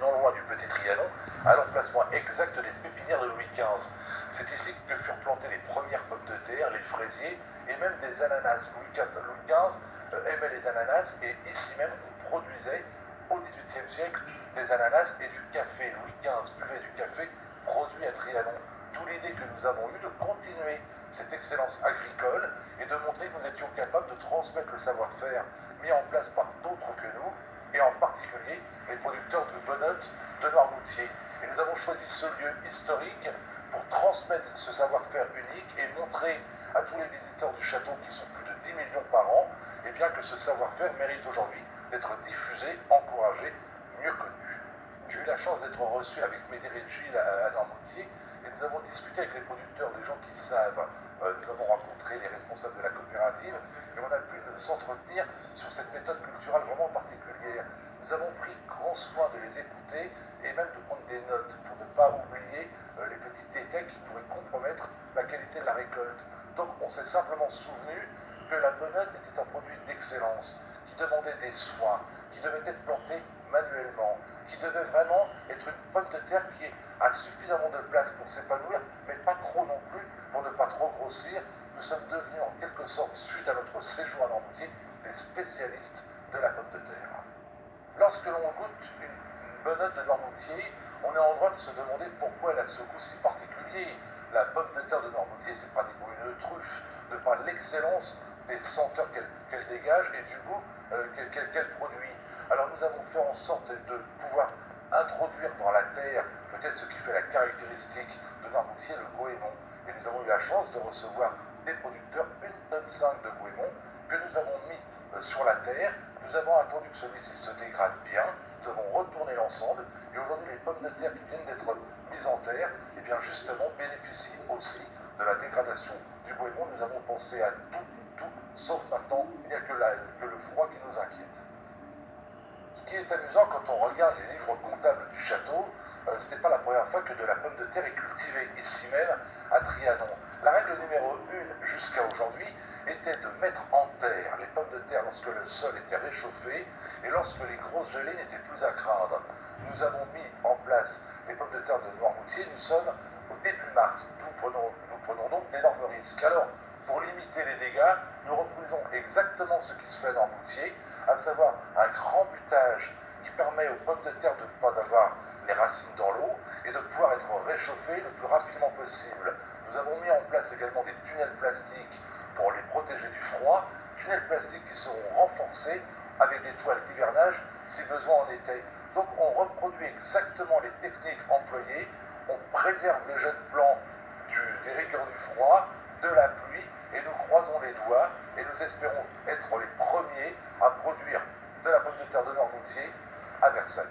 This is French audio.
non loin du Petit Trianon, à l'emplacement exact des pépinières de Louis XV. C'est ici que furent plantées les premières pommes de terre, les fraisiers et même des ananas. Louis XV aimait les ananas et ici même on produisait au XVIIIe siècle des ananas et du café. Louis XV buvait du café produit à Trianon. D'où l'idée que nous avons eue de continuer cette excellence agricole et de montrer que nous étions capables de transmettre le savoir-faire mis en place par d'autres que nous, et en particulier les producteurs de Bonnotte de Noirmoutier. Et nous avons choisi ce lieu historique pour transmettre ce savoir-faire unique et montrer à tous les visiteurs du château, qui sont plus de 10 millions par an, et bien que ce savoir-faire mérite aujourd'hui d'être diffusé, encouragé, mieux connu. J'ai eu la chance d'être reçu avec Médéric et Gilles à Noirmoutier, et nous avons discuté avec les producteurs, des gens qui savent. Nous avons rencontré les responsables de la coopérative, et on a pu s'entretenir sur cette méthode culturelle vraiment particulière. Nous avons pris grand soin de les écouter et même de prendre des notes pour ne pas oublier les petits détails qui pourraient compromettre la qualité de la récolte. Donc on s'est simplement souvenu que la Bonnotte était un produit d'excellence, qui demandait des soins, qui devait être planté manuellement, qui devait vraiment être une pomme de terre qui a suffisamment de place pour s'épanouir, mais pas trop non plus pour ne pas trop grossir. Nous sommes devenus en quelque sorte, suite à notre séjour à Noirmoutier, des spécialistes de la pomme de terre. Lorsque l'on goûte une Bonnotte de Noirmoutier, on est en droit de se demander pourquoi elle a ce goût si particulier. La pomme de terre de Noirmoutier, c'est pratiquement une truffe, de par l'excellence des senteurs qu'elle dégage et du goût qu'elle produit. Alors nous avons fait en sorte de pouvoir introduire dans la terre peut-être ce qui fait la caractéristique de Noirmoutier, le goémon. Et nous avons eu la chance de recevoir des producteurs 1,5 tonne de goémon que nous avons mis sur la terre. Nous avons attendu que celui-ci se dégrade bien, nous avons retourné l'ensemble, et aujourd'hui les pommes de terre qui viennent d'être mises en terre, et bien justement bénéficient aussi de la dégradation du goémon. Nous avons pensé à tout, sauf maintenant, il n'y a que le froid qui nous inquiète. Ce qui est amusant quand on regarde les livres comptables du château, ce n'est pas la première fois que de la pomme de terre est cultivée ici même à Trianon. La règle numéro 1 jusqu'à aujourd'hui était de mettre en terre les pommes de terre lorsque le sol était réchauffé et lorsque les grosses gelées n'étaient plus à craindre. Nous avons mis en place les pommes de terre de Noirmoutier, nous sommes au début mars, nous prenons donc d'énormes risques. Alors, pour limiter les dégâts, nous reproduisons exactement ce qui se fait à Noirmoutier, à savoir un grand butage qui permet aux pommes de terre de ne pas avoir les racines dans l'eau et de pouvoir être réchauffées le plus rapidement possible. Nous avons mis en place également des tunnels plastiques pour les protéger du froid, tunnels plastiques qui seront renforcés avec des toiles d'hivernage si besoin en était. Donc on reproduit exactement les techniques employées, on préserve les jeunes plants des rigueurs du froid, de la pluie, et nous croisons les doigts et nous espérons être les premiers à produire de la pomme de terre de Noirmoutier à Versailles.